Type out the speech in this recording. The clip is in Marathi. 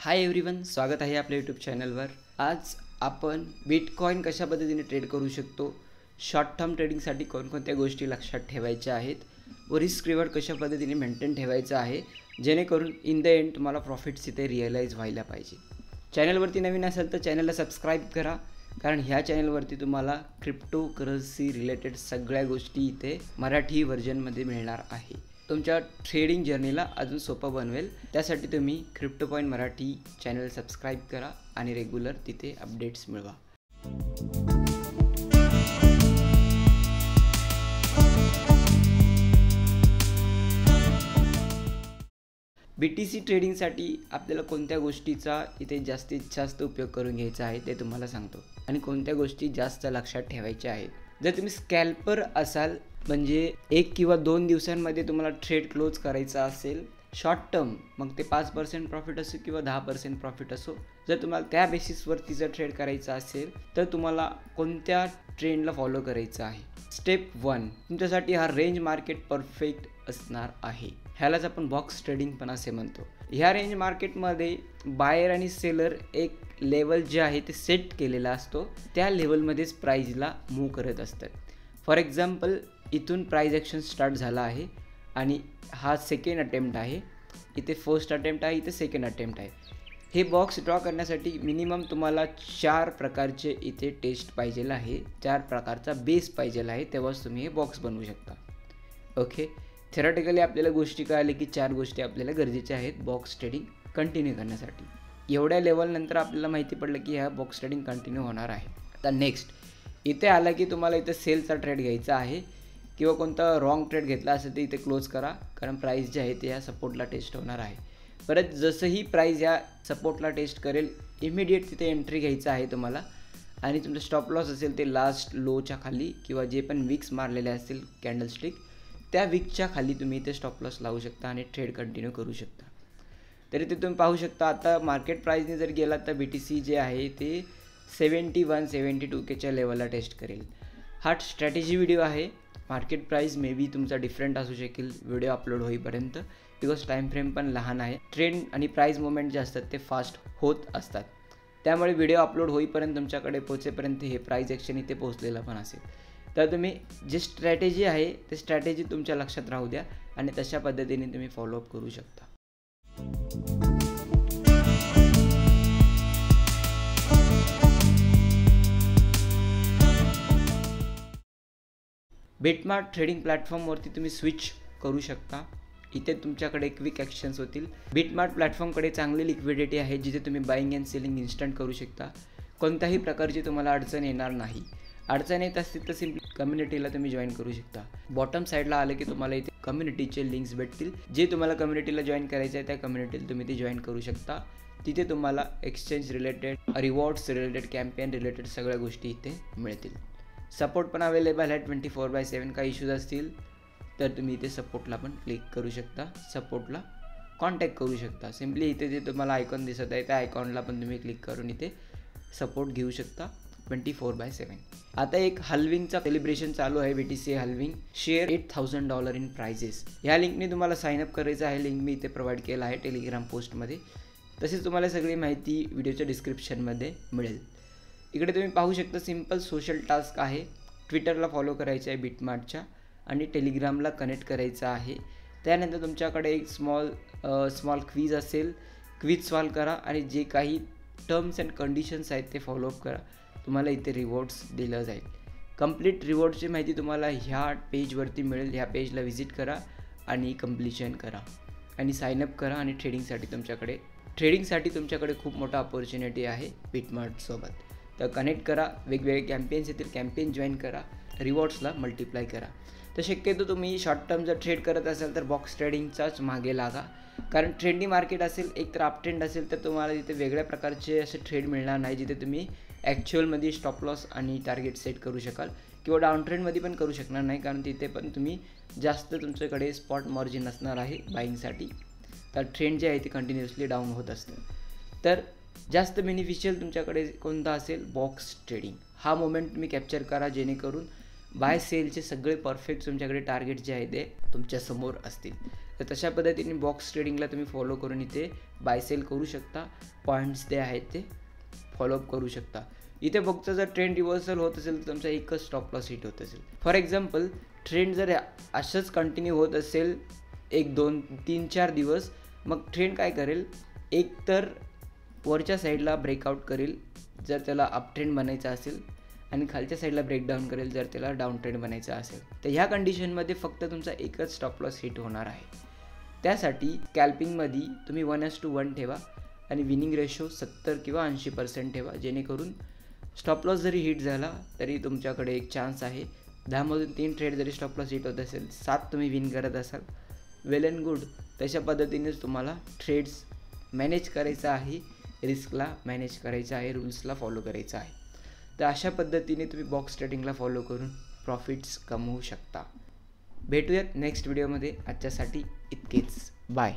हाय एव्हरीवन, स्वागत आहे आपल्या यूट्यूब चॅनलवर। आज आपण बिटकॉइन कशा पद्धतीने ट्रेड करू शकतो, शॉर्ट टर्म ट्रेडिंगसाठी कोणकोणत्या गोष्टी लक्षात ठेवायच्या आहेत व रिस्क रिवॉर्ड कशा पद्धतीने मेंटेन ठेवायचं आहे, जेणेकरून इन द एंड तुम्हाला प्रॉफिट्स इथे रिअलाइज व्हायला पाहिजे। चॅनलवरती नवीन असाल तर चॅनलला सबस्क्राईब करा, कारण ह्या चॅनलवरती तुम्हाला क्रिप्टो करन्सी रिलेटेड सगळ्या गोष्टी इथे मराठी व्हर्जनमध्ये मिळणार आहे। तुमच्या ट्रेडिंग जर्नीला अजून सोपं बनवेल। त्यासाठी तुम्ही crypto point Marathi channel subscribe करा आणि रेग्युलर तिथे अपडेट्स मिळवा। BTC ट्रेडिंगसाठी आपल्याला कोणत्या गोष्टीचा इथे जास्तीत जास्त उपयोग करून घ्यायचा आहे ते तुम्हाला सांगतो आणि कोणत्या गोष्टी जास्त लक्षात ठेवायच्या आहेत। जर तुम्ही स्कॅल्पर असाल, म्हणजे 1 किंवा 2 दिवसांमध्ये तुम्हाला ट्रेड क्लोज करायचा असेल शॉर्ट टर्म, मग ते 5% प्रॉफिट असो किंवा 10% प्रॉफिट असो, जर तुम्हाला त्या बेसिसवरती जर ट्रेड करायचा असेल तर तुम्हाला कोणत्या ट्रेंडला फॉलो करायचं आहे। स्टेप 1, तुमच्यासाठी हा रेंज मार्केट परफेक्ट असणार आहे। ह्यालाच आपण बॉक्स ट्रेडिंग पण असे म्हणतो। ह्या रेंज मार्केटमध्ये बायर आणि सेलर एक लेवल जे आहे ते सेट केलेला असतो, त्या लेवलमध्येच प्राईजला मूव्ह करत असतात। फॉर एक्झाम्पल, इथून प्राइस ॲक्शन स्टार्ट झाला आहे आणि हा सेकंड अटेम्प्ट आहे, इथे फर्स्ट अटेम्प्ट आहे, इथे सेकंड अटेम्प्ट आहे। हे बॉक्स ड्रॉ करण्यासाठी मिनिमम तुम्हाला 4 प्रकारचे इथे टेस्ट पाहिजे आहे, 4 प्रकारचा बेस पाहिजे आहे, तेव्हाच तुम्ही हे बॉक्स बनवू शकता। ओके, थेरॉटिकली आपल्याला गोष्टी कळाली की 4 गोष्टी आपल्याला गरजेच्या आहेत बॉक्स ट्रेडिंग कंटिन्यू करण्यासाठी। एवढ्या लेवलनंतर आपल्याला माहिती पडलं की ह्या बॉक्स ट्रेडिंग कंटिन्यू होणार आहे। आता नेक्स्ट इथे आला की तुम्हाला इथे सेलचा ट्रेड घ्यायचा आहे किंवा कोणता रॉंग ट्रेड घेतला असेल तर इथे क्लोज करा, कारण प्राईस जे आहे ते या सपोर्टला टेस्ट होणार आहे। परत जसंही प्राईस या सपोर्टला टेस्ट करेल, इमिडिएट तिथे एंट्री घ्यायचं आहे तुम्हाला आणि तुमचं स्टॉप लॉस असेल ते लास्ट लोच्या खाली किंवा जे पण विक्स मारलेले असतील कॅन्डलस्टिक, त्या विकच्या खाली तुम्ही इथे स्टॉप लॉस लावू शकता आणि ट्रेड कंटिन्यू करू शकता। तरी ते तुम्ही पाहू शकता, आता मार्केट प्राईसने जर गेला तर BTC जे आहे ते 71-72Kच्या लेवलला टेस्ट करेल। हा स्ट्रॅटेजी व्हिडिओ आहे, मार्केट प्राईस मे बी तुमचा डिफरंट असू शकेल व्हिडिओ अपलोड होईपर्यंत, बिकॉज टाईम फ्रेम पण लहान आहे। ट्रेंड आणि प्राईस मुवमेंट जे असतात ते फास्ट होत असतात, त्यामुळे व्हिडिओ अपलोड होईपर्यंत तुमच्याकडे पोहोचेपर्यंत हे प्राईस ॲक्शन इथे पोहोचलेलं पण असेल। तर तुम्ही जे स्ट्रॅटेजी आहे ते स्ट्रॅटेजी तुमच्या लक्षात राहू द्या आणि तशा पद्धतीने तुम्ही फॉलोअप करू शकता। बिटमार्ट ट्रेडिंग प्लॅटफॉर्मवरती तुम्ही स्विच करू शकता। इथे तुमच्याकडे क्विक ॲक्शन्स होतील। बिटमार्ट प्लॅटफॉर्मकडे चांगली लिक्विडिटी आहे, जिथे तुम्ही बाईंग अँड सेलिंग इन्स्टंट करू शकता। कोणत्याही प्रकारची तुम्हाला अडचण येणार नाही। अडचण येत असतील तर सिम्पली कम्युनिटीला तुम्ही जॉईन करू शकता। बॉटम साईडला आलं की तुम्हाला इथे कम्युनिटीचे लिंक्स भेटतील, जे तुम्हाला कम्युनिटीला जॉईन करायचं आहे त्या कम्युनिटीला तुम्ही ते जॉईन करू शकता। तिथे तुम्हाला exchange related, rewards related, campaign related सगळ्या गोष्टी इथे मिळतील। सपोर्ट पण अवेलेबल आहे 24/7। काही इश्यूज असतील तर तुम्ही इथे सपोर्टला पण क्लिक करू शकता, सपोर्टला कॉन्टॅक्ट करू शकता। सिम्पली इथे जे तुम्हाला आयकॉन दिसत आहे त्या आयकॉनला पण तुम्ही क्लिक करून इथे सपोर्ट घेऊ शकता 24/7। आता एक हल्विंगचा सेलिब्रेशन चालू आहे, BTC हल्विंग, शेअर $8,000 इन प्राइजेस। ह्या लिंकने तुम्हाला साईनअप करायचं आहे, लिंक मी इथे प्रोव्हाइड केला आहे टेलिग्राम पोस्टमध्ये। तसेच तुम्हाला सगळी माहिती व्हिडिओच्या डिस्क्रिप्शनमध्ये मिळेल। इकडे तुम्ही पाहू शकता सिंपल सोशल टास्क आहे, ट्विटरला फॉलो करायचं आहे बिटमार्टच्या आणि टेलिग्रामला कनेक्ट करायचं आहे। त्यानंतर तुमच्याकडे एक स्मॉल क्विज असेल, क्विज सॉल्व करा आणि जे काही टर्म्स अँड कंडिशन्स आहेत ते फॉलोअप करा, तुम्हाला इथे रिवॉर्ड्स दिलं जाईल। कंप्लीट रिवॉर्ड्सची माहिती तुम्हाला ह्या पेजवरती मिळेल। ह्या पेजला व्हिजिट करा आणि कंप्लीशन करा आणि साईनअप करा आणि ट्रेडिंगसाठी तुमच्याकडे खूप मोठा अपॉर्च्युनिटी आहे बिटमार्टसोबत। तर कनेक्ट करा, वेगवेगळे कॅम्पेन्स येतील, कॅम्पेन जॉईन करा, रिवॉर्ड्सला मल्टिप्लाय करा। तर शक्यतो तुम्ही शॉर्ट टर्म जर ट्रेड करत असाल तर बॉक्स ट्रेडिंगचाच मागे लागा, कारण ट्रेंडी मार्केट असेल, एक तर अप ट्रेंड असेल तर तुम्हाला तिथे वेगळ्या प्रकारचे असे ट्रेड मिळणार नाही, जिथे तुम्ही ॲक्च्युअलमध्ये स्टॉप लॉस आणि टार्गेट सेट करू शकाल, किंवा डाऊन ट्रेंडमध्ये पण करू शकणार नाही, कारण तिथे पण तुम्ही जास्त तुमच्याकडे स्पॉट मार्जिन असणार आहे बाईंगसाठी। तर ट्रेंड जे आहे ते कंटिन्युअसली डाऊन होत असतं। तर जास्त बेनिफिशियल तुमच्याकडे कोणता असेल, बॉक्स ट्रेडिंग। हा मोमेंट तुम्ही कॅप्चर करा, जेणेकरून बाय सेलचे सगळे परफेक्ट तुमच्याकडे टार्गेट जे आहे ते तुमच्यासमोर असतील. तर तशा पद्धतीने बॉक्स ट्रेडिंगला तुम्ही फॉलो करून इथे बाय सेल करू शकता. पॉईंट्स जे आहेत ते फॉलोअप करू शकता. इथे फक्त जर ट्रेंड रिव्हर्सल होत असेल तर तुमचा एकच स्टॉप लॉस हिट होत असेल. फॉर एक्झाम्पल ट्रेंड जर असंच कंटिन्यू होत असेल 1, 2, 3, 4 दिवस, मग ट्रेंड काय करेल, एक तर वरच्या साईडला ब्रेकआउट करेल जर त्याला अप ट्रेंड बनायचा असेल, आणि खालच्या साईडला ब्रेकडाऊन करेल जर त्याला डाऊन ट्रेंड बनायचा असेल. तर ह्या कंडिशनमध्ये फक्त तुमचा एकच स्टॉप लॉस हिट होणार आहे. त्यासाठी स्कॅल्पिंगमध्ये तुम्ही 1:1 ठेवा आणि विनिंग रेशो 70 किंवा 80% ठेवा, जेणेकरून स्टॉप लॉस जरी हिट झाला तरी तुमच्याकडे एक चान्स आहे. 10मधून 3 ट्रेड जरी स्टॉप लॉस हिट होत असेल, 7 तुम्ही विन करत असाल, वेल अँड गुड. तशा पद्धतीनेच तुम्हाला ट्रेड्स मॅनेज करायचं आहे, रिस्कला मॅनेज करायचं आहे, रूल्सला फॉलो करायचं आहे. तर अशा पद्धतीने तुम्ही बॉक्स ट्रेडिंगला फॉलो करून प्रॉफिट्स कमवू शकता. भेटूयात नेक्स्ट व्हिडिओमध्ये. आजच्यासाठी इतकेच. बाय.